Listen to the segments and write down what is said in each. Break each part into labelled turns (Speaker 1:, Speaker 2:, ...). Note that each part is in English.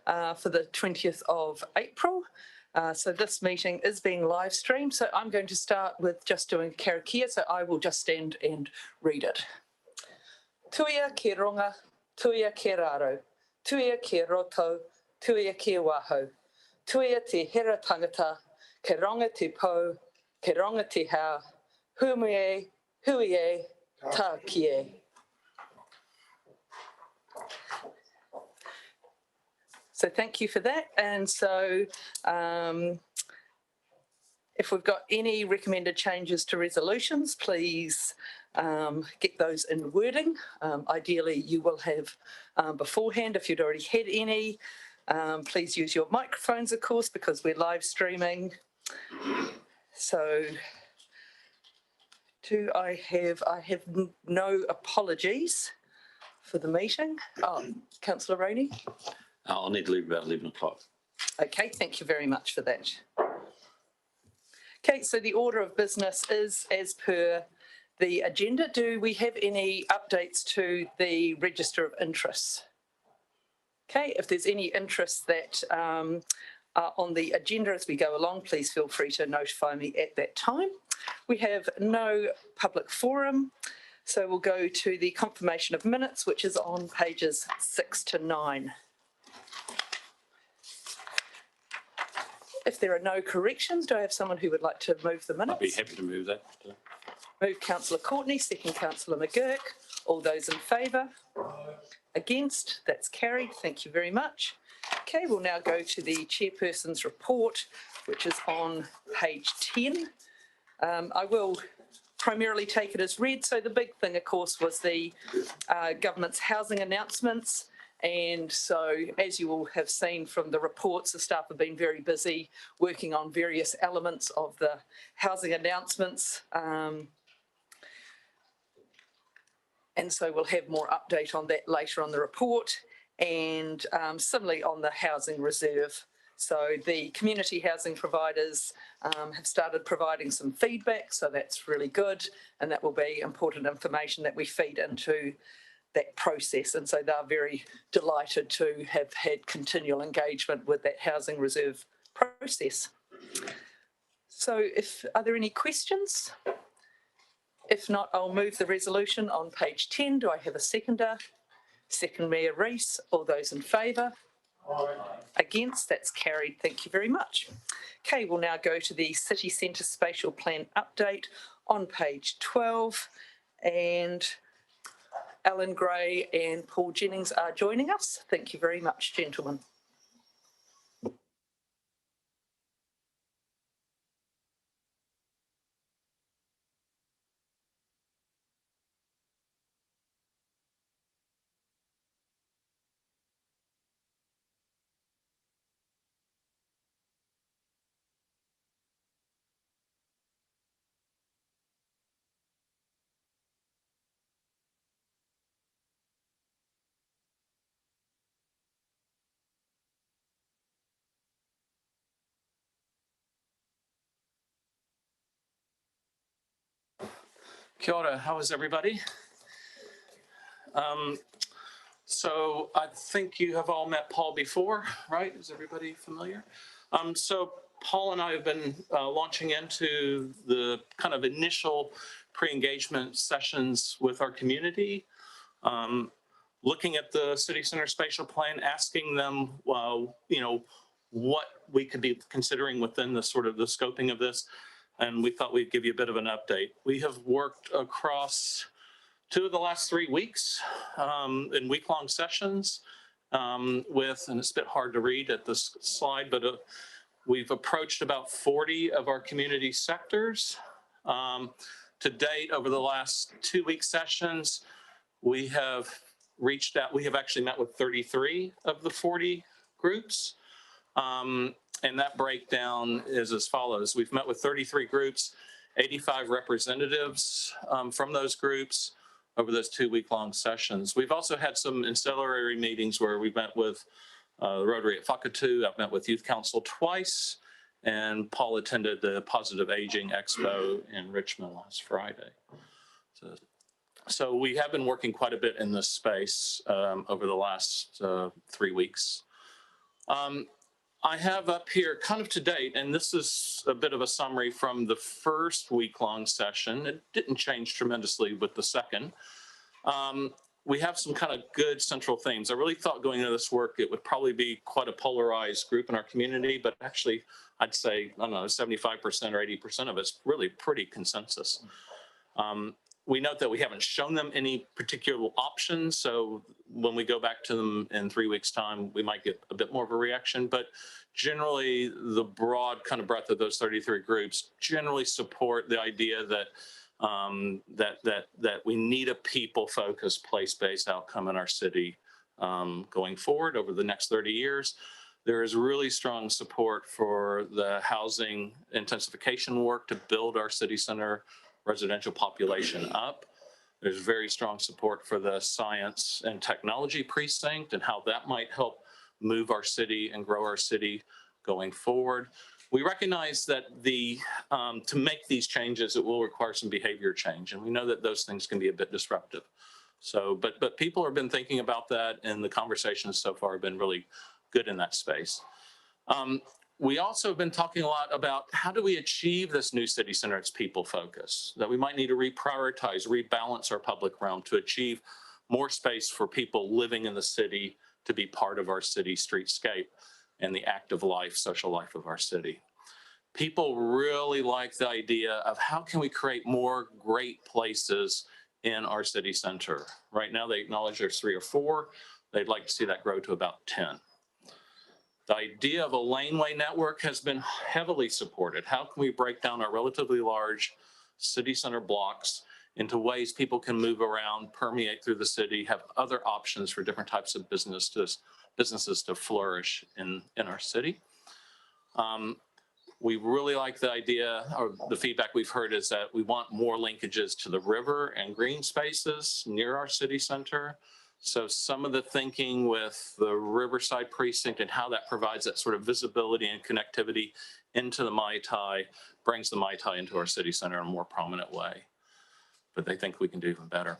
Speaker 1: for the 20th of April. So this meeting is being live streamed. So I'm going to start with just doing karakia. So I will just stand and read it. Tuia ki ronga, tuia ki raro, tuia ki roto, tuia ki waho, tuia te hera tangata, ke ronga te po, ke ronga te hao, huie, huie, tā kie. So thank you for that. And so if we've got any recommended changes to resolutions, please get those in wording. Ideally, you will have beforehand, if you'd already had any. Please use your microphones, of course, because we're live streaming. So I have no apologies for the meeting. Councillor Roney?
Speaker 2: I'll need to leave about 11 o'clock.
Speaker 1: Okay, thank you very much for that. Okay, so the order of business is as per the agenda. Do we have any updates to the register of interests? Okay, if there's any interests that are on the agenda as we go along, please feel free to notify me at that time. We have no public forum, so we'll go to the confirmation of minutes, which is on pages 6 to 9. If there are no corrections, do I have someone who would like to move the minutes?
Speaker 2: I'd be happy to move that.
Speaker 1: Move Councillor Courtney, second Councillor McGurk. All those in favour? Against? That's carried. Thank you very much. Okay, we'll now go to the chairperson's report, which is on page 10. I will primarily take it as read. So the big thing, of course, was the government's housing announcements. And so, as you all have seen from the reports, the staff have been very busy working on various elements of the housing announcements. And so we'll have more update on that later on the report, and similarly on the housing reserve. So the community housing providers have started providing some feedback, so that's really good, and that will be important information that we feed into that process. And so they're very delighted to have had continual engagement with that housing reserve process. So are there any questions? If not, I'll move the resolution on page 10. Do I have a seconder? Second, Mayor Rees. All those in favour? Against? That's carried. Thank you very much. Okay, we'll now go to the City Centre Spatial Plan update on page 12. And Alan Gray and Paul Jennings are joining us. Thank you very much, gentlemen.
Speaker 3: Kia ora, how is everybody? So I think you have all met Paul before, right? Is everybody familiar? So Paul and I have been launching into the kind of initial pre-engagement sessions with our community, looking at the City Centre Spatial Plan, asking them, you know, what we could be considering within the sort of the scoping of this. And we thought we'd give you a bit of an update. We have worked across 2 of the last 3 weeks in week-long sessions with, and it's a bit hard to read at this slide, but we've approached about 40 of our community sectors. To date, over the last 2-week sessions, we have reached out, we have actually met with 33 of the 40 groups. And that breakdown is as follows. We've met with 33 groups, 85 representatives from those groups over those 2-week-long sessions. We've also had some ancillary meetings where we've met with the Rotary at Whakatū. I've met with Youth Council twice, and Paul attended the Positive Aging Expo in Richmond last Friday. So we have been working quite a bit in this space over the last 3 weeks. I have up here kind of to date, and this is a bit of a summary from the first week-long session. It didn't change tremendously with the second. We have some kind of good central themes. I really thought going into this work, it would probably be quite a polarized group in our community, but actually I'd say, I don't know, 75% or 80% of it's really pretty consensus. We note that we haven't shown them any particular options. So when we go back to them in 3 weeks' time, we might get a bit more of a reaction. But generally, the broad kind of breadth of those 33 groups generally support the idea that that we need a people-focused, place-based outcome in our city going forward over the next 30 years. There is really strong support for the housing intensification work to build our city center residential population up. There's very strong support for the science and technology precinct and how that might help move our city and grow our city going forward. We recognize that to make these changes, it will require some behavior change, and we know that those things can be a bit disruptive. So, but people have been thinking about that, and the conversations so far have been really good in that space. We also have been talking a lot about how do we achieve this new city center, its people focus, that we might need to reprioritize, rebalance our public realm to achieve more space for people living in the city to be part of our city streetscape and the active life, social life of our city. People really like the idea of how can we create more great places in our city center. Right now, they acknowledge there's 3 or 4. They'd like to see that grow to about 10. The idea of a laneway network has been heavily supported. How can we break down our relatively large city center blocks into ways people can move around, permeate through the city, have other options for different types of businesses to flourish in our city? We really like the idea, or the feedback we've heard is that we want more linkages to the river and green spaces near our city center. So some of the thinking with the Riverside precinct and how that provides that sort of visibility and connectivity into the Mai Tai brings the Mai Tai into our city center in a more prominent way. But they think we can do even better.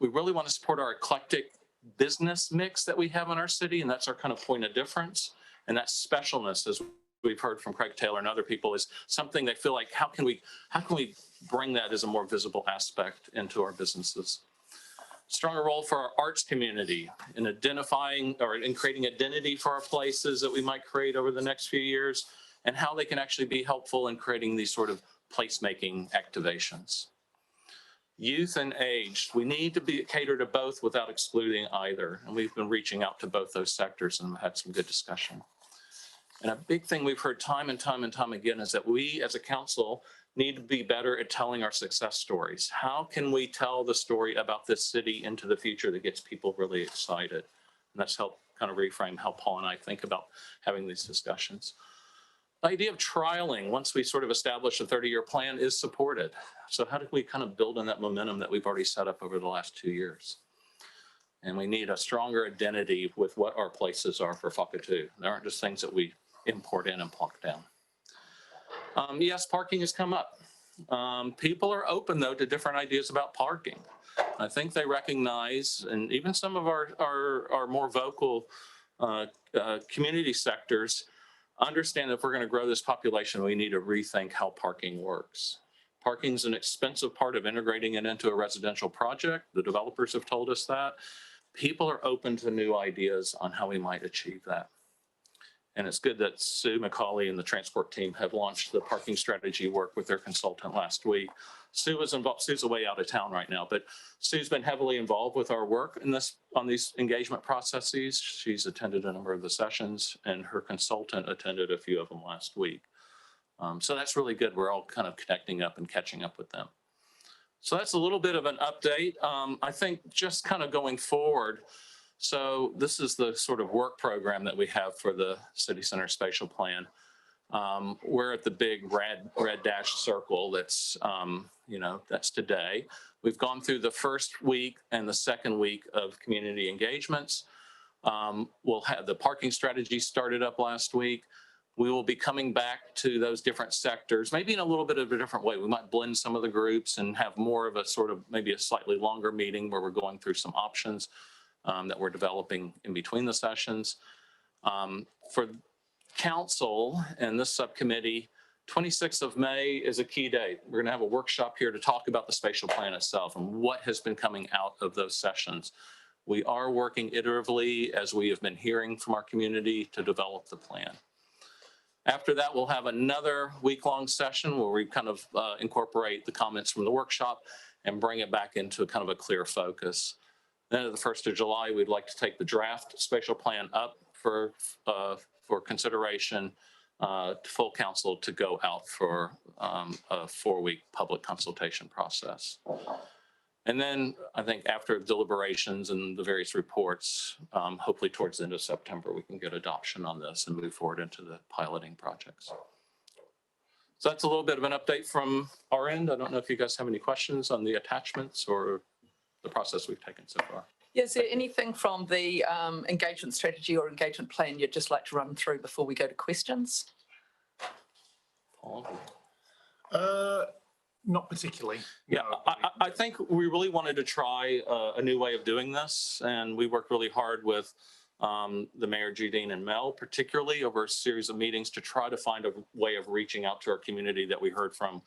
Speaker 3: We really want to support our eclectic business mix that we have in our city, and that's our kind of point of difference. And that specialness, as we've heard from Craig Taylor and other people, is something they feel like, how can we bring that as a more visible aspect into our businesses? Stronger role for our arts community in identifying or in creating identity for our places that we might create over the next few years, and how they can actually be helpful in creating these sort of placemaking activations. Youth and age, we need to cater to both without excluding either. And we've been reaching out to both those sectors and had some good discussion. And a big thing we've heard time and time and time again is that we as a council need to be better at telling our success stories. How can we tell the story about this city into the future that gets people really excited? And that's helped kind of reframe how Paul and I think about having these discussions. The idea of trialing, once we sort of establish a 30-year plan, is supported. So how do we kind of build on that momentum that we've already set up over the last 2 years? And we need a stronger identity with what our places are for Whakatū. They aren't just things that we import in and plunk down. Yes, parking has come up. People are open, though, to different ideas about parking. I think they recognize, and even some of our more vocal community sectors understand that if we're going to grow this population, we need to rethink how parking works. Parking is an expensive part of integrating it into a residential project. The developers have told us that. People are open to new ideas on how we might achieve that. And it's good that Sue McCauley and the transport team have launched the parking strategy work with their consultant last week. Sue was involved. Sue's away out of town right now, but Sue's been heavily involved with our work on these engagement processes. She's attended a number of the sessions, and her consultant attended a few of them last week. So that's really good. We're all kind of connecting up and catching up with them. So that's a little bit of an update. I think just kind of going forward, so this is the sort of work program that we have for the City Center Spatial Plan. We're at the big red dash circle that's, that's today. We've gone through the first week and the second week of community engagements. We'll have the parking strategy started up last week. We will be coming back to those different sectors, maybe in a little bit of a different way. We might blend some of the groups and have more of a sort of maybe a slightly longer meeting where we're going through some options that we're developing in between the sessions. For council and this subcommittee, 26th of May is a key date. We're going to have a workshop here to talk about the spatial plan itself and what has been coming out of those sessions. We are working iteratively, as we have been hearing from our community, to develop the plan. After that, we'll have another week-long session where we kind of incorporate the comments from the workshop and bring it back into kind of a clear focus. Then at the 1st of July, we'd like to take the draft spatial plan up for consideration to full council to go out for a 4-week public consultation process. And then I think after deliberations and the various reports, hopefully towards the end of September, we can get adoption on this and move forward into the piloting projects. So that's a little bit of an update from our end. I don't know if you guys have any questions on the attachments or the process we've taken so far.
Speaker 1: Yeah, is there anything from the engagement strategy or engagement plan you'd just like to run through before we go to questions?
Speaker 3: Paul?
Speaker 4: Not particularly.
Speaker 3: Yeah,
Speaker 4: No.
Speaker 3: I think we really wanted to try a new way of doing this, and we worked really hard with the Mayor, Judine, and Mel, particularly over a series of meetings to try to find a way of reaching out to our community that we heard from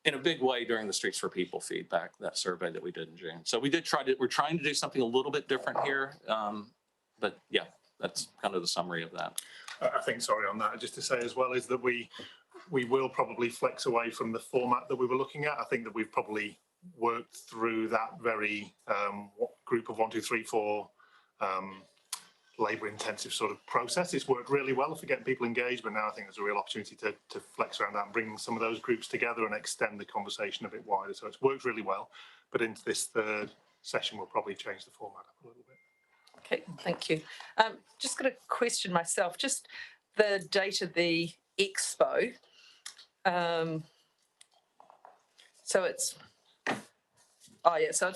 Speaker 3: in a big way during the Streets for People feedback, that survey that we did in June. So we're trying to do something a little bit different here, but yeah, that's kind of the summary of that.
Speaker 4: I think, sorry on that, just to say as well, is that we will probably flex away from the format that we were looking at. I think that we've probably worked through that very group of 1, 2, 3, 4 labour intensive sort of process. It's worked really well for getting people engaged, but now I think there's a real opportunity to flex around that and bring some of those groups together and extend the conversation a bit wider. So it's worked really well, but into this third session, we'll probably change the format up a little bit.
Speaker 1: Okay, thank you. Just got a question myself, just the date of the expo. So it's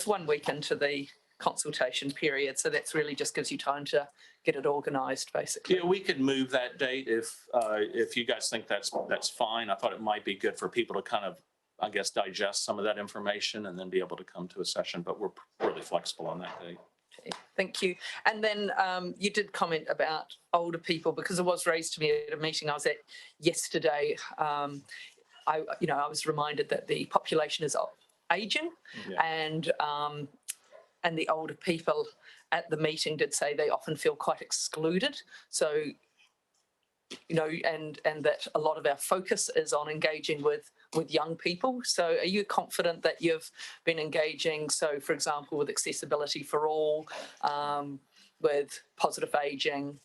Speaker 1: 1 week into the consultation period. So that's really just gives you time to get it organised, basically.
Speaker 3: Yeah, we could move that date if you guys think that's fine. I thought it might be good for people to kind of, I guess, digest some of that information and then be able to come to a session, but we're really flexible on that date.
Speaker 1: Okay, thank you. And then you did comment about older people, because it was raised to me at a meeting I was at yesterday. I was reminded that the population is ageing, and the older people at the meeting did say they often feel quite excluded. So, and that a lot of our focus is on engaging with young people. So are you confident that you've been engaging, so for example, with Accessibility for All, with Positive Aging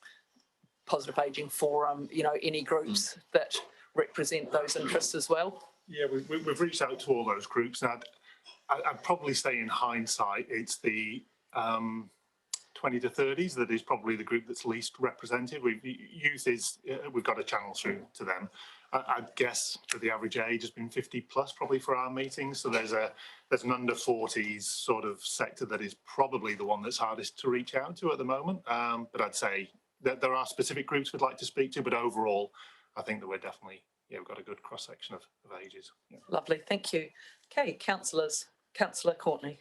Speaker 1: Forum, any groups that represent those interests as well?
Speaker 4: Yeah, we've reached out to all those groups. Now, I'd probably say in hindsight, it's the 20 to 30s that is probably the group that's least represented. We've got a channel through to them. I'd guess that the average age has been 50 plus probably for our meetings. So there's an under 40s sort of sector that is probably the one that's hardest to reach out to at the moment. But I'd say that there are specific groups we'd like to speak to, but overall, I think that we're definitely, we've got a good cross section of ages. Yeah.
Speaker 1: Lovely, thank you. Okay, councillors. Councillor Courtney.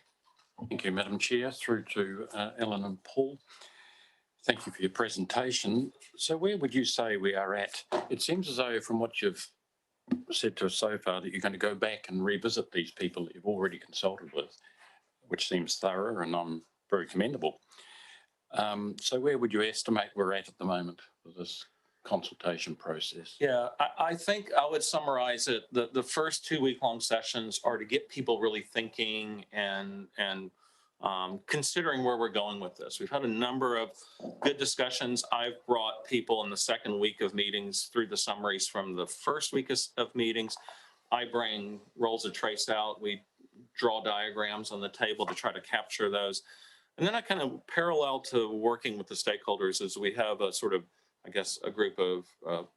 Speaker 2: Thank you, Madam Chair. Through to Ellen and Paul. Thank you for your presentation. So where would you say we are at? It seems as though from what you've said to us so far that you're going to go back and revisit these people that you've already consulted with, which seems thorough and very commendable. So where would you estimate we're at the moment for this consultation process?
Speaker 3: Yeah, I think I would summarize it. The first 2 week-long sessions are to get people really thinking and considering where we're going with this. We've had a number of good discussions. I've brought people in the second week of meetings through the summaries from the first week of meetings. I bring rolls of trace out. We draw diagrams on the table to try to capture those. And then I kind of parallel to working with the stakeholders as we have a sort of, I guess, a group of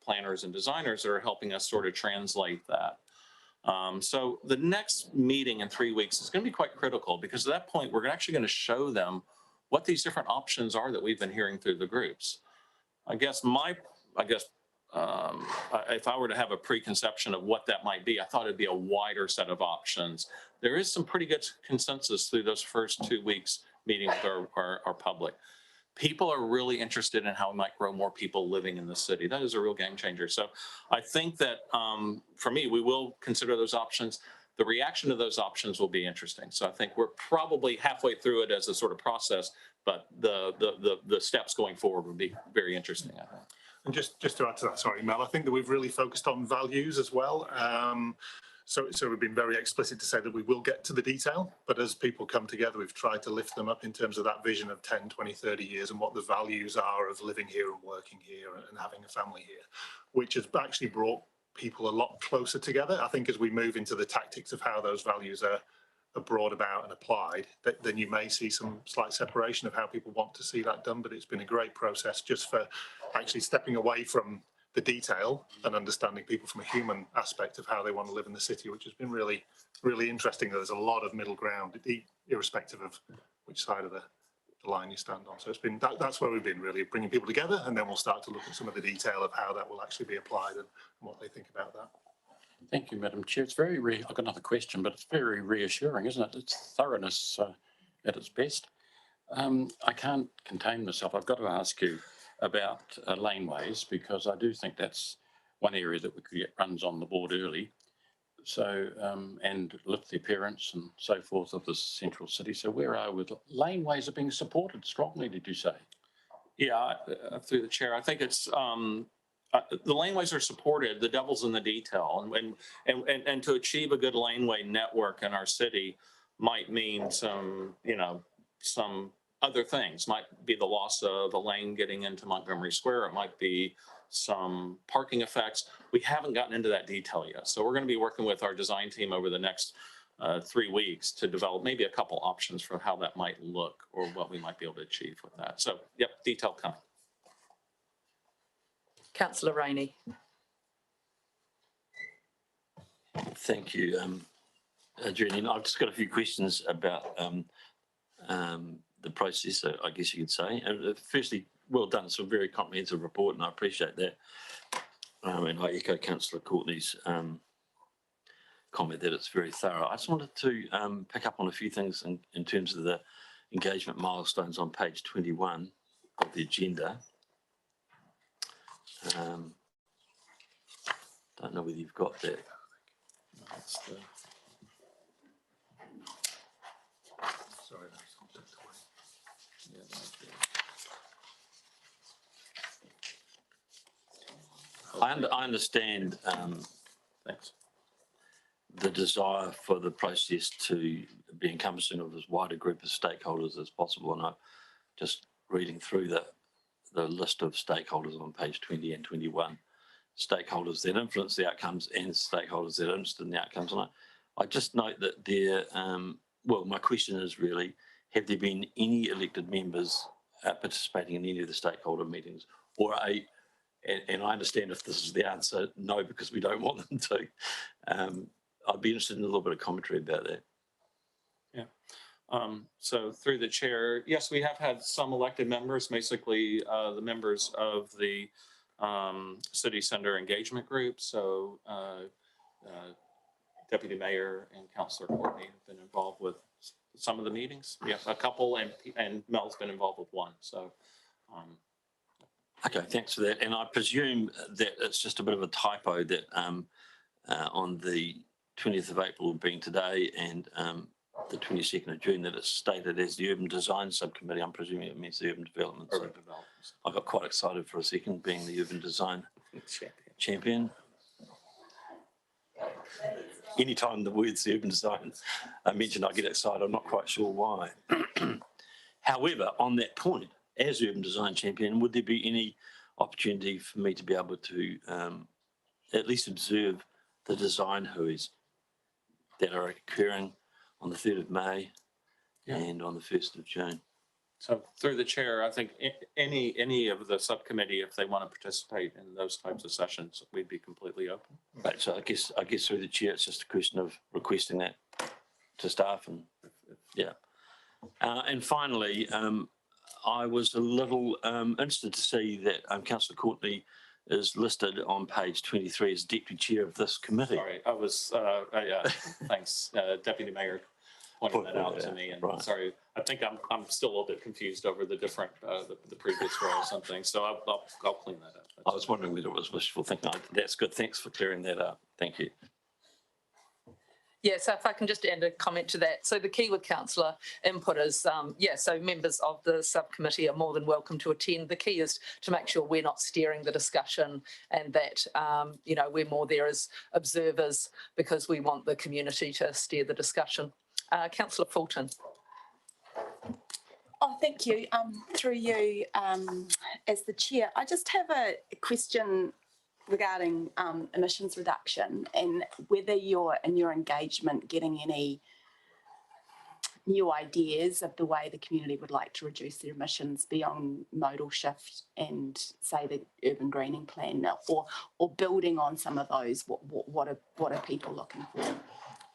Speaker 3: planners and designers that are helping us sort of translate that. So the next meeting in 3 weeks is going to be quite critical, because at that point, we're actually going to show them what these different options are that we've been hearing through the groups. If I were to have a preconception of what that might be, I thought it'd be a wider set of options. There is some pretty good consensus through those first 2 weeks meeting with our public. people are really interested in how we might grow more people living in the city. That is a real game changer. So I think that for me, we will consider those options. The reaction to those options will be interesting. So I think we're probably halfway through it as a sort of process, but the steps going forward would be very interesting, I think.
Speaker 4: And just to add to that, sorry, Mel, I think that we've really focused on values as well. So we've been very explicit to say that we will get to the detail, but as people come together, we've tried to lift them up in terms of that vision of 10, 20, 30 years and what the values are of living here and working here and having a family here, which has actually brought people a lot closer together. I think as we move into the tactics of how those values are brought about and applied, then you may see some slight separation of how people want to see that done. But it's been a great process just for actually stepping away from the detail and understanding people from a human aspect of how they want to live in the city, which has been really, really interesting. There's a lot of middle ground, irrespective of which side of the line you stand on. So it's been that's where we've been, really bringing people together, and then we'll start to look at some of the detail of how that will actually be applied and what they think about that.
Speaker 2: Thank you, Madam Chair. It's very I've got another question, but it's very reassuring, isn't it? It's thoroughness at its best. I can't contain myself. I've got to ask you about laneways, because I do think that's one area that we could get runs on the board early. So, and lift the appearance and so forth of the central city. So where are we with laneways are being supported strongly, did you say?
Speaker 3: Yeah, through the chair, I think it's the laneways are supported. The devil's in the detail, and to achieve a good laneway network in our city might mean some other things. Might be the loss of a lane getting into Montgomery Square. It might be some parking effects. We haven't gotten into that detail yet. So we're going to be working with our design team over the next 3 weeks to develop maybe a couple options for how that might look or what we might be able to achieve with that. So, yep, detail coming.
Speaker 1: Councillor Rainey.
Speaker 5: Thank you, Julian. I've just got a few questions about the process, I guess you could say. And firstly, well done. It's a very comprehensive report, and I appreciate that. And I echo Councillor Courtney's comment that it's very thorough. I just wanted to pick up on a few things in terms of the engagement milestones on page 21 of the agenda. Don't know whether you've got that.
Speaker 4: Sorry,
Speaker 5: I understand
Speaker 3: Thanks.
Speaker 5: the desire for the process to be encompassing of as wide a group of stakeholders as possible. And I'm just reading through the list of stakeholders on page 20 and 21, stakeholders that influence the outcomes and stakeholders that are interested in the outcomes. And I just note that there, well, my question is really, have there been any elected members participating in any of the stakeholder meetings, or and I understand if this is the answer, no, because we don't want them to. I'd be interested in a little bit of commentary about that.
Speaker 3: Yeah. So through the chair, yes, we have had some elected members, basically the members of the city center engagement group. So Deputy Mayor and Councillor Courtney have been involved with some of the meetings. We have a couple, and Mel's been involved with one. So.
Speaker 5: Okay, thanks for that. And I presume that it's just a bit of a typo that on the 20th of April being today and the 22nd of June that it's stated as the Urban Design Subcommittee. I'm presuming it means the Urban Development.
Speaker 3: Urban Development.
Speaker 5: I got quite excited for a second being the Urban Design Champion. Anytime the words the Urban Design are mentioned, I get excited. I'm not quite sure why. However, on that point, as Urban Design Champion, would there be any opportunity for me to be able to at least observe the design huis that are occurring on the 3rd of May and on the 1st of June?
Speaker 3: So through the chair, I think any of the subcommittee, if they want to participate in those types of sessions, we'd be completely open.
Speaker 5: Right. So I guess through the chair, it's just a question of requesting that to staff, and yeah. And finally, I was a little interested to see that Councillor Courtney is listed on page 23 as Deputy Chair of this committee.
Speaker 3: Sorry, I was, yeah, thanks, Deputy Mayor. pointed that out to
Speaker 5: Yeah,
Speaker 3: me. And
Speaker 5: right.
Speaker 3: sorry, I think I'm still a little bit confused over the different, the previous row or something. So I'll clean that up.
Speaker 5: I was wondering whether it was wishful thinking. That's good. Thanks for clearing that up. Thank you.
Speaker 1: Yeah, so if I can just add a comment to that. So the key with councillor input is, so members of the subcommittee are more than welcome to attend. The key is to make sure we're not steering the discussion and that, we're more there as observers because we want the community to steer the discussion. Councillor Fulton.
Speaker 6: Oh, thank you. Through you, as the chair, I just have a question regarding emissions reduction and whether you're in your engagement getting any new ideas of the way the community would like to reduce their emissions beyond modal shift and say the urban greening plan, or building on some of those. What are people looking for?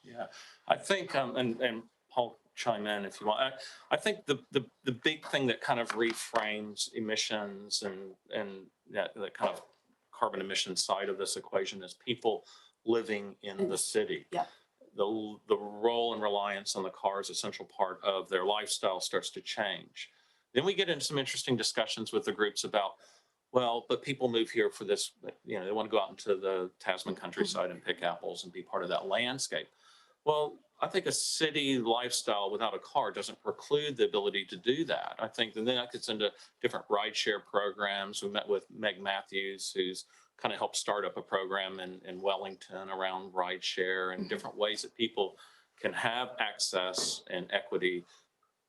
Speaker 3: Yeah, I think, and Paul, chime in if you want. I think the big thing that kind of reframes emissions and that kind of carbon emission side of this equation is people living in the city.
Speaker 6: Yeah.
Speaker 3: The role and reliance on the car is a central part of their lifestyle starts to change. Then we get into some interesting discussions with the groups about, well, but people move here for this, they want to go out into the Tasman countryside and pick apples and be part of that landscape. Well, I think a city lifestyle without a car doesn't preclude the ability to do that. I think, and then that gets into different rideshare programs. We met with Meg Matthews, who's kind of helped start up a program in Wellington around rideshare and different ways that people can have access and equity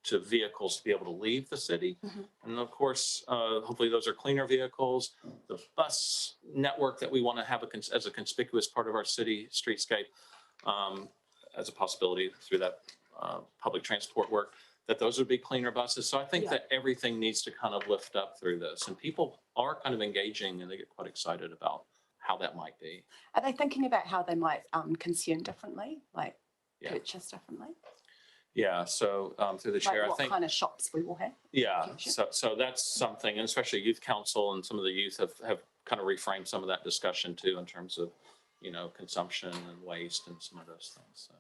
Speaker 3: to vehicles to be able to leave the city. And of course, hopefully those are cleaner vehicles. The bus network that we want to have as a conspicuous part of our city streetscape, as a possibility through that public transport work, that those would be cleaner buses. So I think that everything needs to kind of lift up through this, and people are kind of engaging and they get quite excited about how that might be.
Speaker 6: Are they thinking about how they might consume differently, like purchase differently?
Speaker 3: Yeah, so through the chair,
Speaker 6: like
Speaker 3: I think.
Speaker 6: What kind of shops we will have?
Speaker 3: Yeah, so that's something, and especially youth council and some of the youth have kind of reframed some of that discussion too in terms of, consumption and waste and some of those things. So.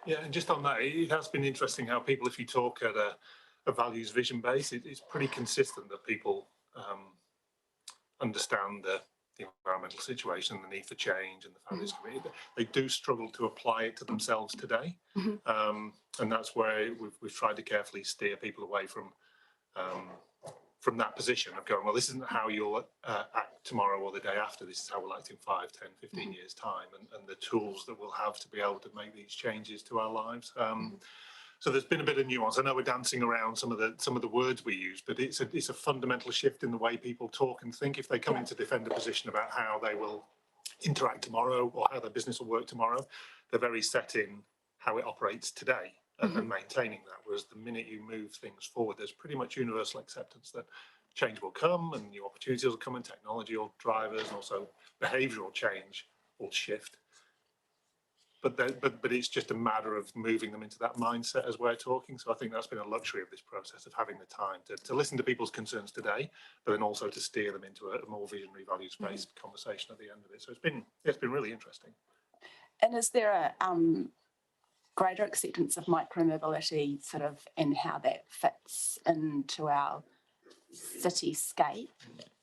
Speaker 4: Yeah, and just on that, it has been interesting how people, if you talk at a values vision base, it's pretty consistent that people understand the environmental situation, the need for change, and the fact it's committed. They do struggle to apply it to themselves today, and that's where we've tried to carefully steer people away from that position of going, well, this isn't how you'll act tomorrow or the day after. This is how we'll act in 5, 10, 15 years time, and the tools that we'll have to be able to make these changes to our lives. So there's been a bit of nuance. I know we're dancing around some of the words we use, but it's a fundamental shift in the way people talk and think. If they come in to defend a position about how they will interact tomorrow or how their business will work tomorrow, they're very set in how it operates today and maintaining that. Whereas the minute you move things forward, there's pretty much universal acceptance that change will come and new opportunities will come, and technology will drive us, and also behavioural change will shift. But it's just a matter of moving them into that mindset as we're talking. So I think that's been a luxury of this process, of having the time to listen to people's concerns today, but then also to steer them into a more visionary, values-based conversation at the end of it. So it's been really interesting.
Speaker 6: And is there a greater acceptance of micromobility sort of and how that fits into our cityscape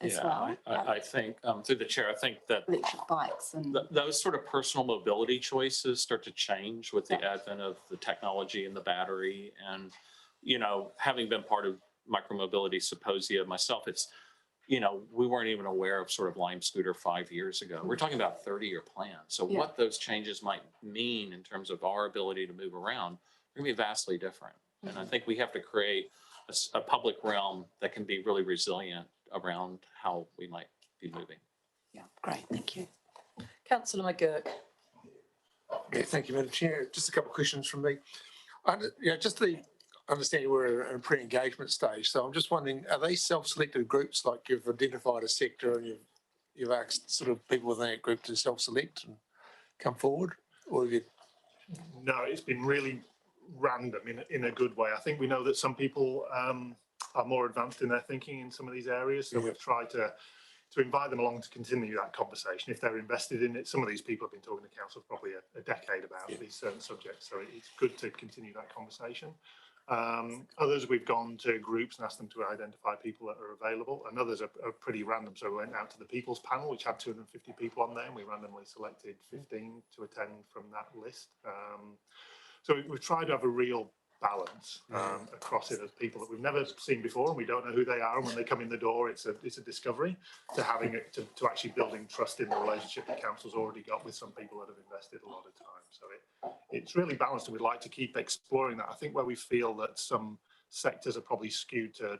Speaker 6: as well?
Speaker 3: I think through the chair, I think that
Speaker 6: electric bikes and
Speaker 3: those sort of personal mobility choices start to change with the advent of the technology and the battery. And, having been part of micromobility symposia myself, it's, we weren't even aware of sort of Lime Scooter 5 years ago. We're talking about a 30-year plan. So what those changes might mean in terms of our ability to move around are going to be vastly different. And I think we have to create a public realm that can be really resilient around how we might be moving.
Speaker 6: Yeah, great, thank you.
Speaker 1: Councillor McGurk.
Speaker 7: Yeah, thank you, Madam Chair. Just a couple of questions from me. Just the understanding we're in a pre-engagement stage, so I'm just wondering, are they self-selected groups, like you've identified a sector and you've asked sort of people within that group to self-select and come forward, or have you?
Speaker 4: No, it's been really random in a good way. I think we know that some people are more advanced in their thinking in some of these areas, so we've tried to to invite them along to continue that conversation if they're invested in it. Some of these people have been talking to council for probably a decade about these certain subjects, so it's good to continue that conversation. Others, we've gone to groups and asked them to identify people that are available, and others are pretty random. So we went out to the People's Panel, which had 250 people on there, and we randomly selected 15 to attend from that list. So we've tried to have a real balance across it, as people that we've never seen before and we don't know who they are, and when they come in the door it's a discovery, to having it to actually building trust in the relationship that council's already got with some people that have invested a lot of time. So it's really balanced, and we'd like to keep exploring that. I think where we feel that some sectors are probably skewed to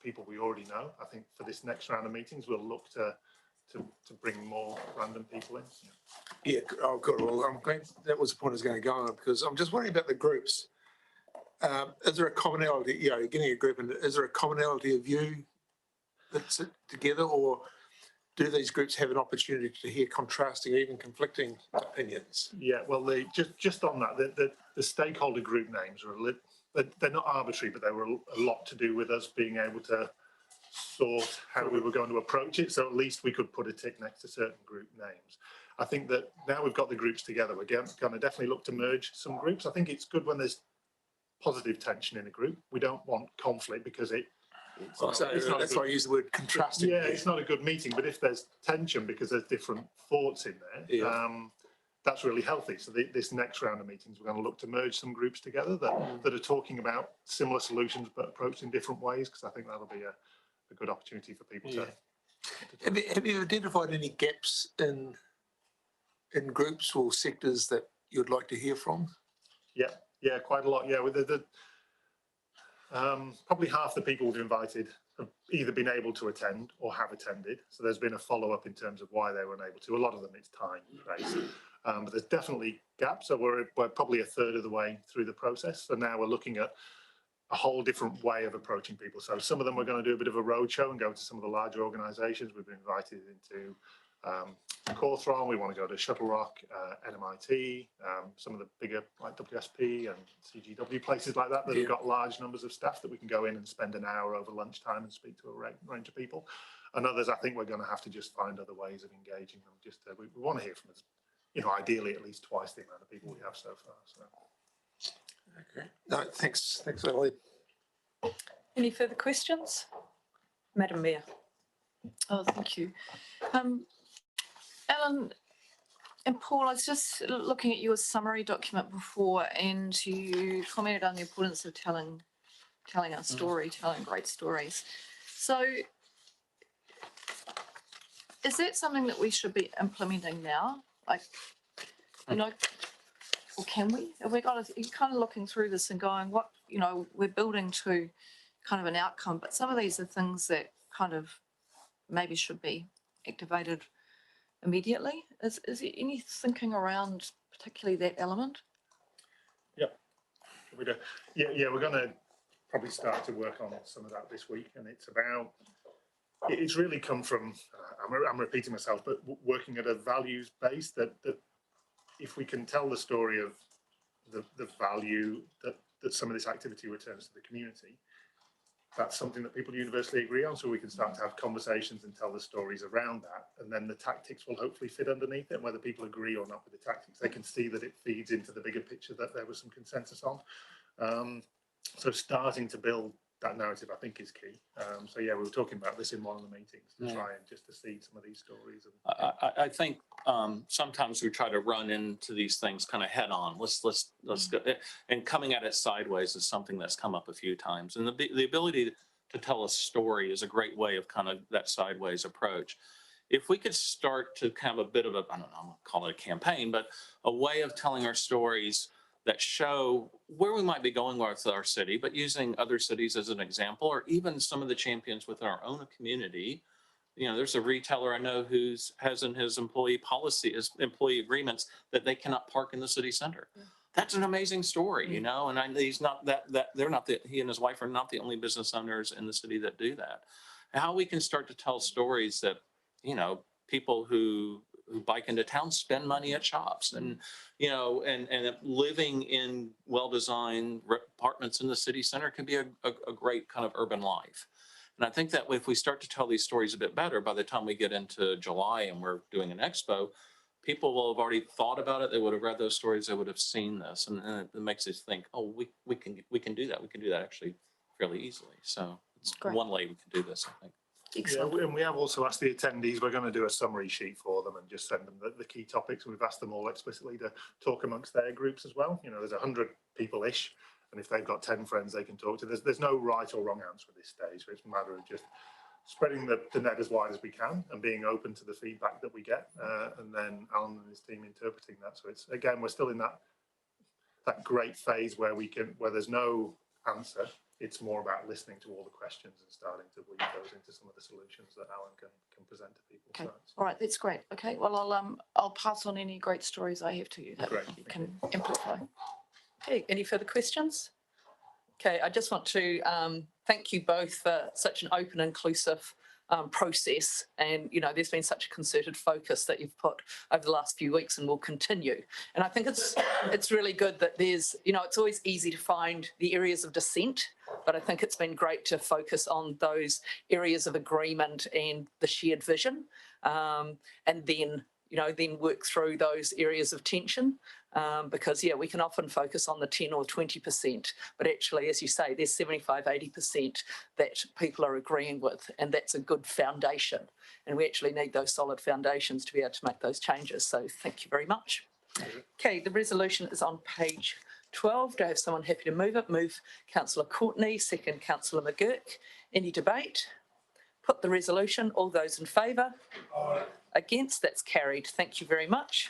Speaker 4: people we already know, I think for this next round of meetings we'll look to bring more random people in.
Speaker 7: Yeah, oh, good. Well, I'm glad that was the point I was going to go on, because I'm just wondering about the groups. Is there a commonality, getting a group, and is there a commonality of view that's together, or do these groups have an opportunity to hear contrasting or even conflicting opinions?
Speaker 4: Yeah, well, just on that, the stakeholder group names are they're not arbitrary, but they were a lot to do with us being able to sort how we were going to approach it. So at least we could put a tick next to certain group names. I think that now we've got the groups together, we're going to definitely look to merge some groups. I think it's good when there's positive tension in a group. We don't want conflict, because
Speaker 7: that's why I use the word contrasting.
Speaker 4: Yeah, it's not a good meeting. But if there's tension because there's different thoughts in there, that's really healthy. So this next round of meetings, we're going to look to merge some groups together that are talking about similar solutions but approached in different ways, because I think that'll be a good opportunity for people to.
Speaker 7: Have you identified any gaps in groups or sectors that you'd like to hear from? Yeah, quite a lot. Yeah, with probably half the people we've invited have either been able to attend or have attended. So there's been a follow-up in terms of why they were unable to. A lot of them it's time based, but there's definitely gaps. So we're probably a third of the way through the process. So now we're looking at a whole different way of approaching people. So some of them we're going to do a bit of a roadshow and go to some of the larger organisations. We've been invited into Cawthron, we want to go to Shuttle Rock, NMIT, some of the bigger like WSP and CGW, places like that have got large numbers of staff that we can go in and spend an hour over lunchtime and speak to a range of people. And others, I think we're going to have to just find other ways of engaging them. Just we want to hear from us, ideally at least twice the amount of people we have so far. So. Okay. No, thanks, Ellie.
Speaker 1: Any further questions? Madam Mayor.
Speaker 8: Oh, thank you. Alan and Paul, I was just looking at your summary document before, and you commented on the importance of telling our story, telling great stories. So is that something that we should be implementing now? Like, or can we? Have we got you're kind of looking through this and going, what, we're building to kind of an outcome, but some of these are things that kind of maybe should be activated immediately. Is there any thinking around particularly that element?
Speaker 4: Yeah, we do. Yeah, we're going to probably start to work on some of that this week, and it's really come from, I'm repeating myself, but working at a values base that if we can tell the story of the value that some of this activity returns to the community, that's something that people universally agree on, so we can start to have conversations and tell the stories around that, and then the tactics will hopefully fit underneath it. And whether people agree or not with the tactics, they can see that it feeds into the bigger picture that there was some consensus on. So starting to build that narrative, I think, is key. So yeah, we were talking about this in one of the meetings to try and just to see some of these stories.
Speaker 3: I think sometimes we try to run into these things kind of head on. Let's go, and coming at it sideways is something that's come up a few times. And the ability to tell a story is a great way of kind of that sideways approach. If we could start to have a bit of a, I don't know, I'm gonna call it a campaign, but a way of telling our stories that show where we might be going with our city, but using other cities as an example, or even some of the champions within our own community. There's a retailer I know has in his employee policy, his employee agreements, that they cannot park in the city center. That's an amazing story, and he's not he and his wife are not the only business owners in the city that do that. How we can start to tell stories that, people who bike into town spend money at shops, and living in well-designed apartments in the city center can be a great kind of urban life. And I think that if we start to tell these stories a bit better, by the time we get into July and we're doing an expo, people will have already thought about it. They would have read those stories. They would have seen this, and it makes us think, oh, we can do that. We can do that actually fairly easily. So it's
Speaker 8: Great.
Speaker 3: one way we can do this, I think.
Speaker 8: Excellent.
Speaker 4: Yeah, and we have also asked the attendees, we're going to do a summary sheet for them and just send them the key topics. We've asked them all explicitly to talk amongst their groups as well. You know, there's 100 people-ish, and if they've got 10 friends they can talk to, there's no right or wrong answer at this stage. So it's a matter of just spreading the net as wide as we can and being open to the feedback that we get, and then Alan and his team interpreting that. So it's, again, we're still in that great phase where there's no answer. It's more about listening to all the questions and starting to weave those into some of the solutions that Alan can present to people.
Speaker 8: Okay.
Speaker 4: So
Speaker 8: All right, that's great. Okay, well, I'll pass on any great stories I have to you that
Speaker 4: Great.
Speaker 8: you can amplify.
Speaker 1: Okay, any further questions? Okay, I just want to thank you both for such an open, inclusive process. And, you know, there's been such a concerted focus that you've put over the last few weeks and will continue. And I think it's really good that there's, you know, it's always easy to find the areas of dissent, but I think it's been great to focus on those areas of agreement and the shared vision, and then, you know, then work through those areas of tension. Because, yeah, we can often focus on the 10 or 20%, but actually, as you say, there's 75, 80% that people are agreeing with, and that's a good foundation. And we actually need those solid foundations to be able to make those changes. So thank you very much. Okay, the resolution is on page 12. Do I have someone happy to move it? Move Councillor Courtney, second Councillor McGurk. Any debate? Put the resolution. All those in favour? Against? That's carried. Thank you very much.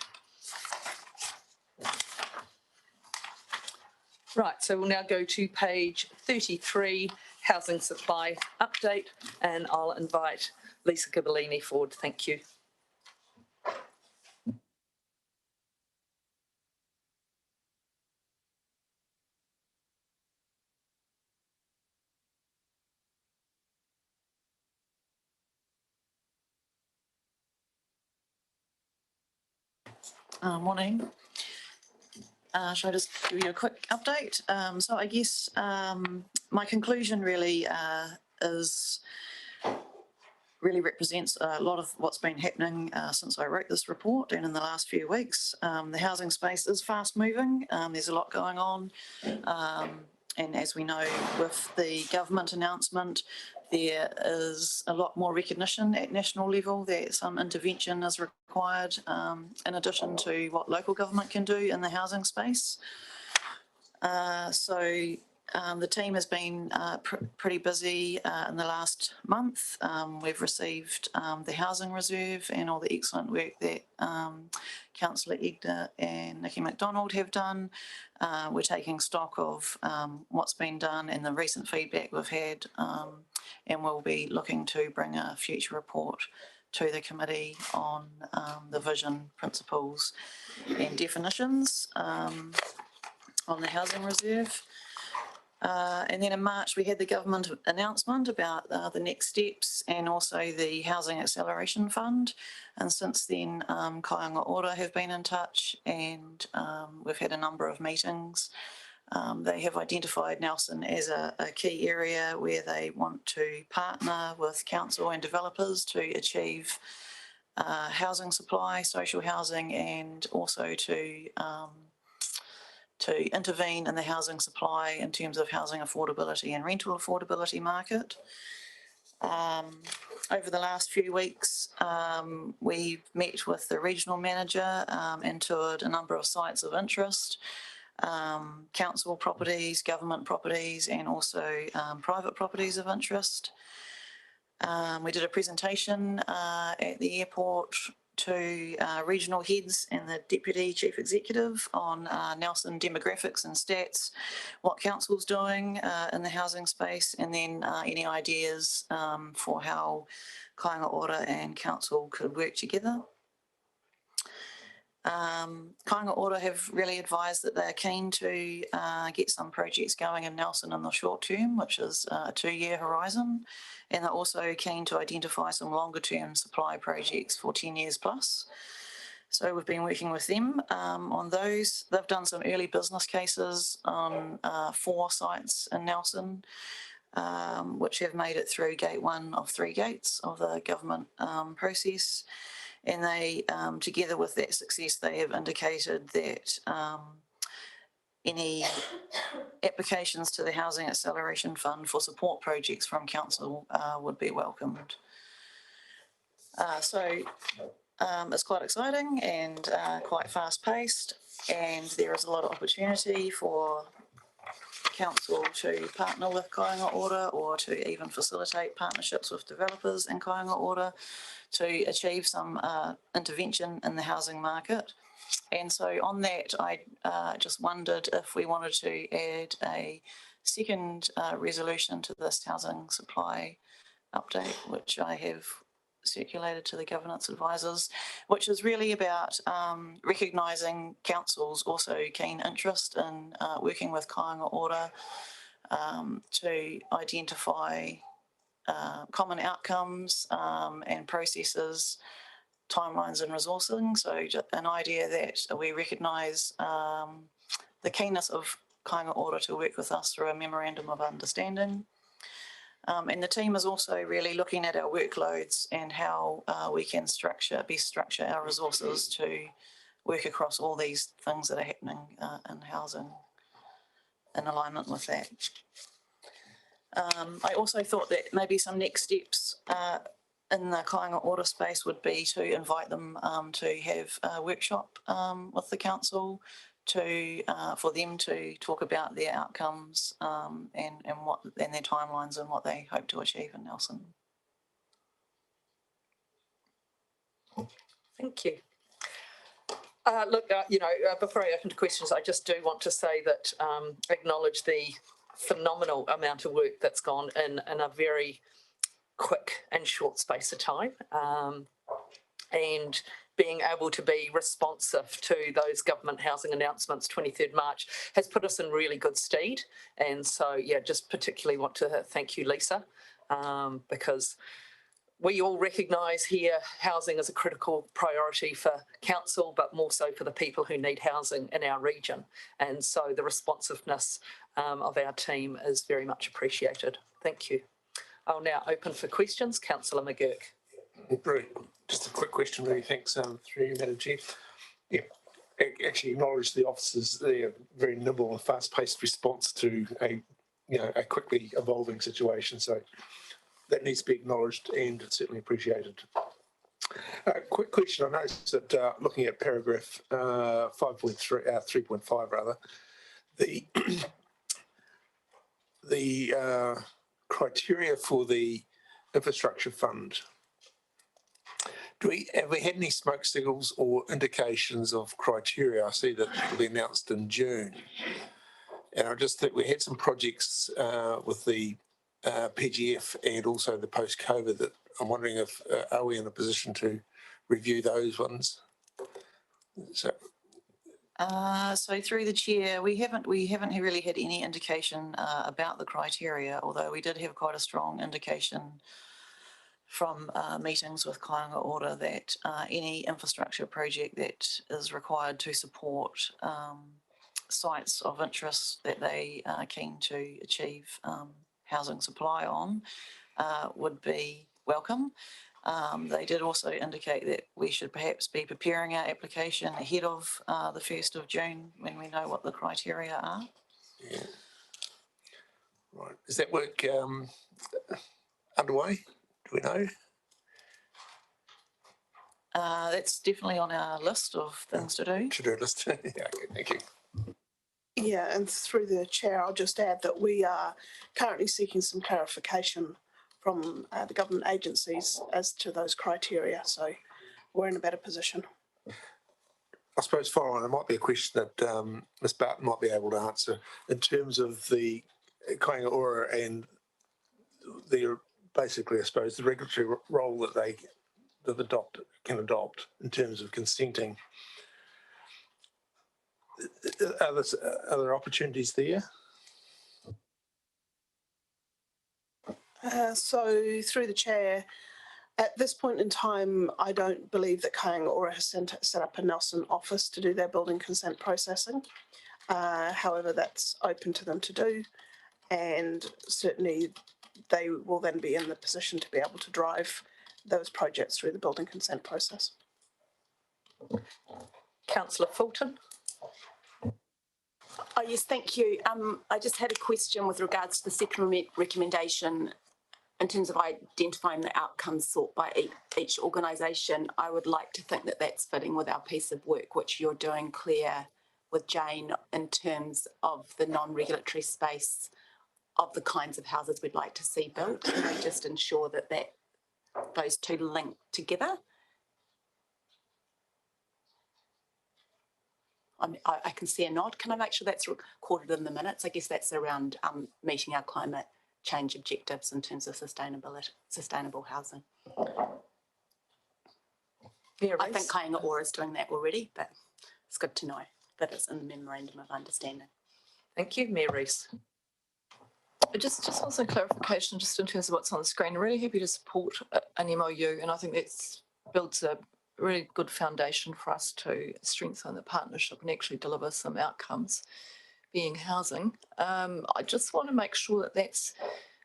Speaker 1: Right, so we'll now go to page 33, Housing Supply Update, and I'll invite Lisa Gabellini forward. Thank you.
Speaker 9: Morning. Shall I just give you a quick update? So I guess my conclusion really really represents a lot of what's been happening since I wrote this report and in the last few weeks. The housing space is fast moving. There's a lot going on. And as we know, with the government announcement, there is a lot more recognition at national level that some intervention is required, in addition to what local government can do in the housing space. So the team has been pretty busy in the last month. We've received the housing reserve and all the excellent work that Councillor Egner and Nikki MacDonald have done. We're taking stock of what's been done and the recent feedback we've had, and we'll be looking to bring a future report to the committee on the vision, principles and definitions on the housing reserve. And then in March, we had the government announcement about the next steps and also the Housing Acceleration Fund. And since then, Kāinga Ora have been in touch, and we've had a number of meetings. They have identified Nelson as a key area where they want to partner with council and developers to achieve housing supply, social housing, and also to intervene in the housing supply in terms of housing affordability and rental affordability market. Over the last few weeks, we've met with the regional manager and toured a number of sites of interest, council properties, government properties, and also private properties of interest. We did a presentation at the airport to regional heads and the Deputy Chief Executive on Nelson demographics and stats, what council's doing in the housing space, and then any ideas for how Kāinga Ora and council could work together. Kāinga Ora have really advised that they're keen to get some projects going in Nelson in the short term, which is a 2-year horizon, and they're also keen to identify some longer term supply projects for 10 years plus. So we've been working with them on those. They've done some early business cases on 4 sites in Nelson. which have made it through gate 1 of 3 gates of the government process. And they, together with that success, they have indicated that any applications to the Housing Acceleration Fund for support projects from council would be welcomed. So it's quite exciting and quite fast paced, and there is a lot of opportunity for council to partner with Kāinga Ora or to even facilitate partnerships with developers in Kāinga Ora to achieve some intervention in the housing market. And so on that, I just wondered if we wanted to add a second resolution to this housing supply update, which I have circulated to the governance advisors, which is really about recognising council's also keen interest in working with Kāinga Ora to identify common outcomes and processes, timelines and resourcing. So an idea that we recognise the keenness of Kāinga Ora to work with us through a memorandum of understanding. And the team is also really looking at our workloads and how we can best structure our resources to work across all these things that are happening in housing in alignment with that. I also thought that maybe some next steps in the Kāinga Ora space would be to invite them to have a workshop with the council for them to talk about their outcomes and their timelines and what they hope to achieve in Nelson.
Speaker 1: Thank you. Before I open to questions, I just do want to say that acknowledge the phenomenal amount of work that's gone in a very quick and short space of time, and being able to be responsive to those government housing announcements 23rd March has put us in really good stead. And so, yeah, just particularly want to thank you, Lisa, because we all recognise here housing is a critical priority for council, but more so for the people who need housing in our region. And so the responsiveness of our team is very much appreciated. Thank you. I'll now open for questions. Councillor McGurk.
Speaker 7: Brilliant. Just a quick question, really. Thanks, through you, Madam Chair. Yeah, actually acknowledge the officers' their very nimble and fast-paced response to a quickly evolving situation. So that needs to be acknowledged and certainly appreciated. Quick question. I noticed that looking at paragraph 3.5 rather, the criteria for the infrastructure fund. Have we had any smoke signals or indications of criteria? I see that it'll be announced in June. And I just think we had some projects with the PGF and also the post-COVID that I'm wondering if, are we in a position to review those ones? So
Speaker 9: through the chair, we haven't really had any indication about the criteria, although we did have quite a strong indication from meetings with Kāinga Ora that any infrastructure project that is required to support sites of interest that they are keen to achieve housing supply on would be welcome. They did also indicate that we should perhaps be preparing our application ahead of the 1st of June when we know what the criteria are.
Speaker 7: Yeah. Right. Is that work underway? Do we know?
Speaker 9: That's definitely on our list of things to do.
Speaker 7: To-do list. Yeah, okay, thank you.
Speaker 10: Yeah, and through the chair, I'll just add that we are currently seeking some clarification from the government agencies as to those criteria. So we're in a better position.
Speaker 7: I suppose following, there might be a question that Ms. Barton might be able to answer in terms of the Kāinga Ora and the basically, I suppose, the regulatory role that they can adopt in terms of consenting. Are there opportunities there?
Speaker 10: So through the chair, at this point in time, I don't believe that Kāinga Ora has set up a Nelson office to do their building consent processing. However, that's open to them to do. and certainly they will then be in the position to be able to drive those projects through the building consent process.
Speaker 1: Councillor Fulton.
Speaker 6: Oh, yes, thank you. I just had a question with regards to the second recommendation in terms of identifying the outcomes sought by each organisation. I would like to think that that's fitting with our piece of work, which you're doing, Claire, with Jane, in terms of the non-regulatory space of the kinds of houses we'd like to see built. Can we just ensure that those two link together? I can see a nod. Can I make sure that's recorded in the minutes? I guess that's around meeting our climate change objectives in terms of sustainable housing. I think Kāinga Ora is doing that already, but it's good to know that it's in the memorandum of understanding.
Speaker 1: Thank you, Mayor Rees.
Speaker 8: Just also clarification, just in terms of what's on the screen. I'm really happy to support an MOU, and I think that builds a really good foundation for us to strengthen the partnership and actually deliver some outcomes, being housing. I just want to make sure that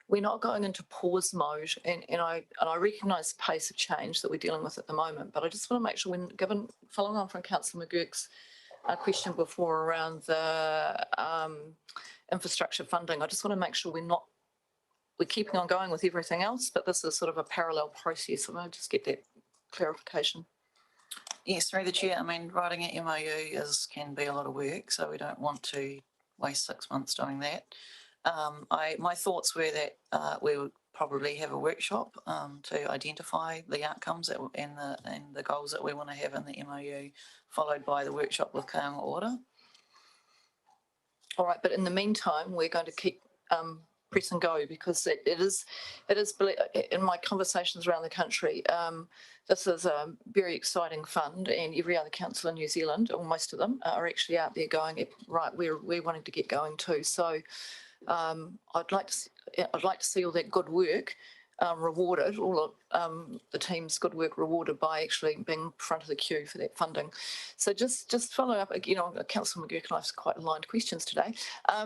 Speaker 8: we're not going into pause mode, and I recognise the pace of change that we're dealing with at the moment, but I just want to make sure, following on from Councillor McGurk's question before around the infrastructure funding, I just want to make sure we're keeping on going with everything else, but this is sort of a parallel process. I want to just get that clarification.
Speaker 9: Yes, through the chair. I mean, writing an MOU can be a lot of work, so we don't want to waste 6 months doing that. My thoughts were that we would probably have a workshop to identify the outcomes and the goals that we want to have in the MOU, followed by the workshop with Kāinga Ora.
Speaker 8: All right, but in the meantime, we're going to keep press and go, because it is in my conversations around the country. This is a very exciting fund, and every other council in New Zealand, or most of them, are actually out there going, right, we're wanting to get going too. So I'd like to see all that good work rewarded, all of the team's good work rewarded by actually being front of the queue for that funding. So just follow up, Councillor McGurk and I have quite aligned questions today.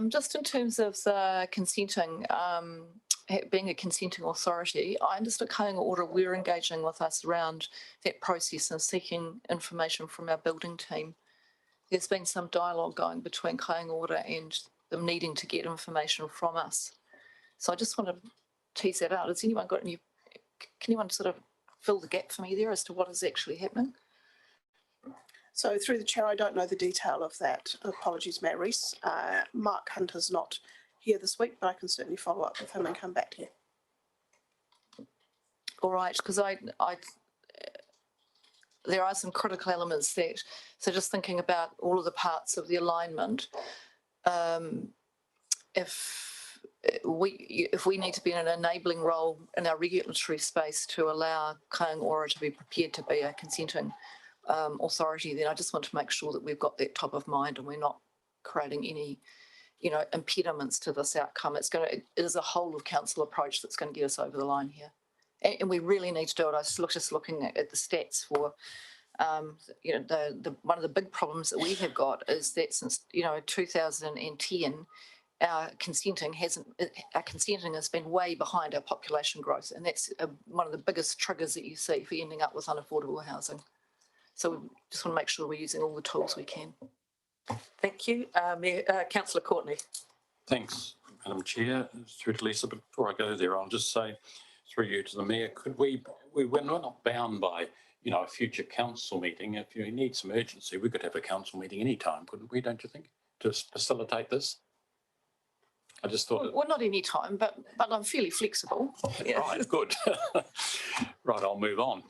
Speaker 8: Just in terms of the consenting, being a consenting authority, I understood Kāinga Ora were engaging with us around that process and seeking information from our building team. There's been some dialogue going between Kāinga Ora and them needing to get information from us. So I just want to tease that out. Has anyone got can anyone sort of fill the gap for me there as to what is actually happening?
Speaker 10: So through the chair, I don't know the detail of that. Apologies, Mayor Rees. Mark Hunter's not here this week, but I can certainly follow up with him and come back to you.
Speaker 8: All right, because there are some critical elements that, so just thinking about all of the parts of the alignment, if we need to be in an enabling role in our regulatory space to allow Kāinga Ora to be prepared to be a consenting authority, then I just want to make sure that we've got that top of mind and we're not creating any impediments to this outcome. It is a whole of council approach that's going to get us over the line here. And we really need to do it. I was just looking at the stats for, one of the big problems that we have got is that since 2010, our consenting has been way behind our population growth, and that's one of the biggest triggers that you see for ending up with unaffordable housing. So we just want to make sure we're using all the tools we can.
Speaker 1: Thank you, Councillor Courtney.
Speaker 2: Thanks, Madam Chair. Through to Lisa, but before I go there, I'll just say through you to the Mayor, we're not bound by a future council meeting. If you need some urgency, we could have a council meeting anytime, couldn't we, don't you think, to facilitate this? I just thought...
Speaker 8: Well, not any time, but I'm fairly flexible.
Speaker 2: Yeah. Right, good. Right, I'll move on.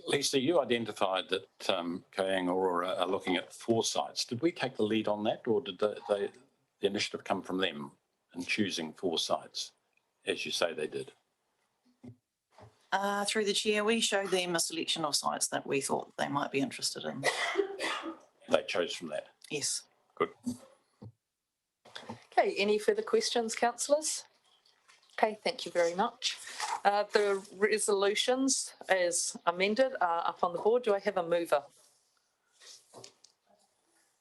Speaker 2: Lisa, you identified that Kāinga Ora are looking at 4 sites. Did we take the lead on that, or did the initiative come from them in choosing 4 sites, as you say they did?
Speaker 9: Through the chair, we showed them a selection of sites that we thought they might be interested in.
Speaker 2: They chose from that?
Speaker 9: Yes.
Speaker 2: Good.
Speaker 1: Okay, any further questions, councillors? Okay, thank you very much. The resolutions as amended are up on the board. Do I have a mover?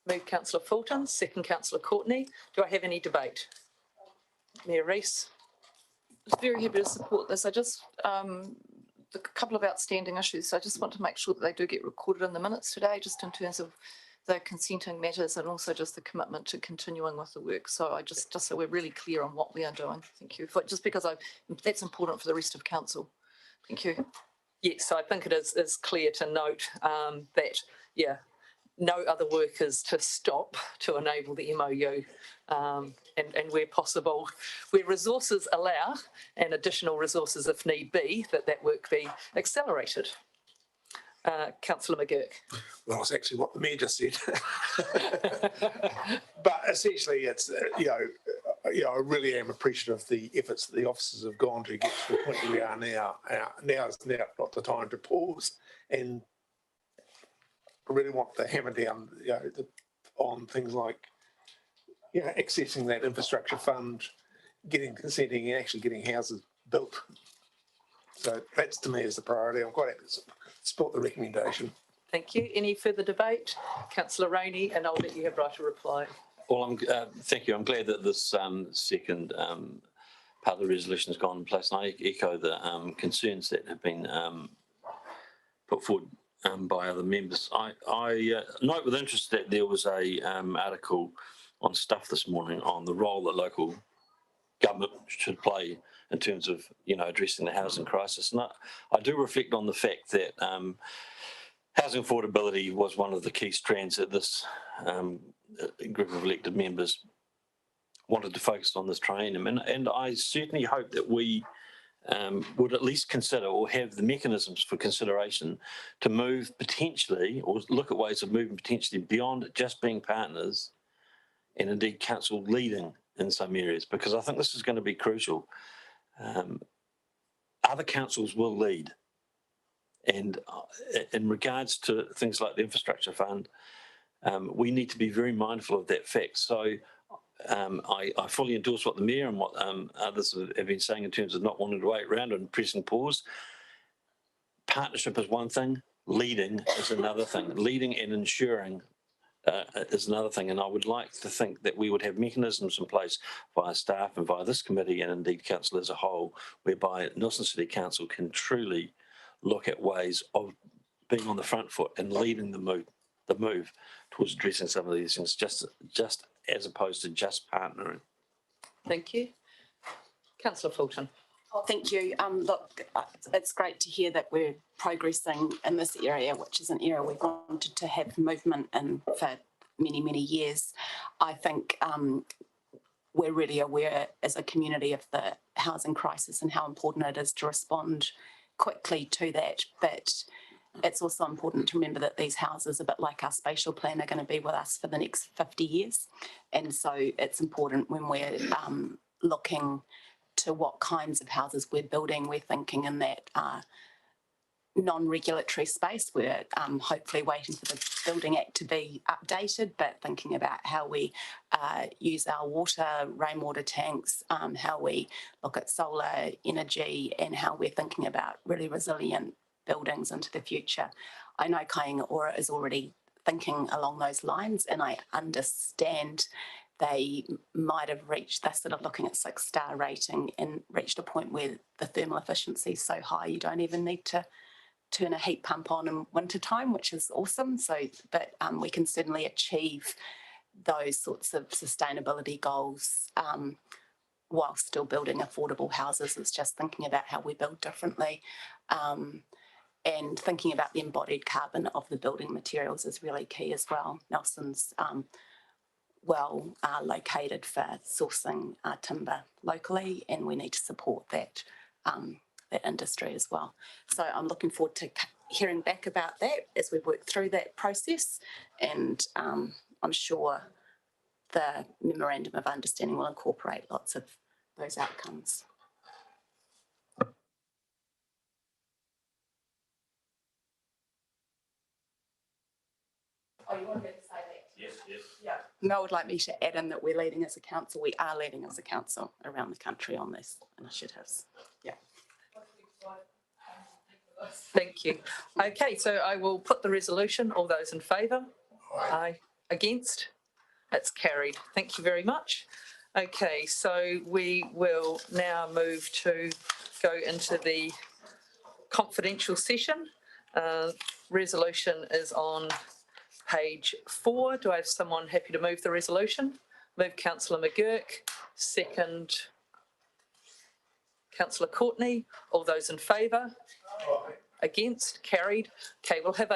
Speaker 1: Move Councillor Fulton, second Councillor Courtney. Do I have any debate? Mayor Rees.
Speaker 8: Very happy to support this. I just, a couple of outstanding issues. I just want to make sure that they do get recorded in the minutes today, just in terms of the consenting matters and also just the commitment to continuing with the work. So I just so we're really clear on what we are doing. Thank you. Just because that's important for the rest of council. Thank you.
Speaker 1: Yes, I think it is clear to note that, yeah, no other work is to stop to enable the MOU, and where possible, where resources allow and additional resources if need be, that work be accelerated. Councillor McGurk.
Speaker 7: Well, it's actually what the mayor just said. But essentially, it's, I really am appreciative of the efforts that the officers have gone to get to the point where we are now. Now is not the time to pause, and I really want to hammer down, on things like, accessing that infrastructure fund, getting consenting, and actually getting houses built. So that's, to me, is the priority. I'm quite happy to support the recommendation.
Speaker 1: Thank you. Any further debate? Councillor Rainey, and I'll let you have right to reply.
Speaker 5: Well, thank you. I'm glad that this second part of the resolution has gone in place, and I echo the concerns that have been put forward by other members. I note with interest that there was a article on Stuff this morning on the role that local government should play in terms of, addressing the housing crisis. And I do reflect on the fact that housing affordability was one of the key strands that this group of elected members wanted to focus on this triennium. And I certainly hope that we would at least consider or have the mechanisms for consideration to move potentially, or look at ways of moving potentially beyond just being partners, and indeed council leading in some areas, because I think this is going to be crucial. Other councils will lead, and in regards to things like the infrastructure fund, we need to be very mindful of that fact. So I fully endorse what the mayor and what others have been saying in terms of not wanting to wait around and pressing pause. Partnership is one thing, leading is another thing. Leading and ensuring is another thing, and I would like to think that we would have mechanisms in place via staff and via this committee, and indeed council as a whole, whereby Nelson City Council can truly look at ways of being on the front foot and leading the move towards addressing some of these things, just as opposed to just partnering.
Speaker 1: Thank you. Councillor Fulton.
Speaker 6: Oh, thank you. Look, it's great to hear that we're progressing in this area, which is an area we've wanted to have movement in for many, many years. I think we're really aware as a community of the housing crisis and how important it is to respond quickly to that. But it's also important to remember that these houses, a bit like our spatial plan, are going to be with us for the next 50 years. And so it's important when we're looking to what kinds of houses we're building, we're thinking in that non-regulatory space. We're hopefully waiting for the Building Act to be updated, but thinking about how we use our water, rainwater tanks, how we look at solar energy, and how we're thinking about really resilient buildings into the future. I know Kāinga Ora is already thinking along those lines, and I understand they might have reached, they're sort of looking at 6-star rating and reached a point where the thermal efficiency is so high you don't even need to turn a heat pump on in winter time, which is awesome. So, but we can certainly achieve those sorts of sustainability goals while still building affordable houses. It's just thinking about how we build differently. And thinking about the embodied carbon of the building materials is really key as well. Nelson's well located for sourcing timber locally, and we need to support that that industry as well. So I'm looking forward to hearing back about that as we work through that process, and I'm sure the Memorandum of Understanding will incorporate lots of those outcomes. Oh, you want me to say that?
Speaker 5: Yes.
Speaker 6: Yeah. Mel would like me to add in that we're leading as a council. We are leading as a council around the country on these initiatives. Yeah.
Speaker 1: Thank you. Okay, so I will put the resolution. All those in favour? Aye. Against? It's carried. Thank you very much. Okay, so we will now move to go into the confidential session. Resolution is on page 4. Do I have someone happy to move the resolution? Move councillor McGurk, second councillor Courtney. All those in favour? Against? Carried. Okay, we'll have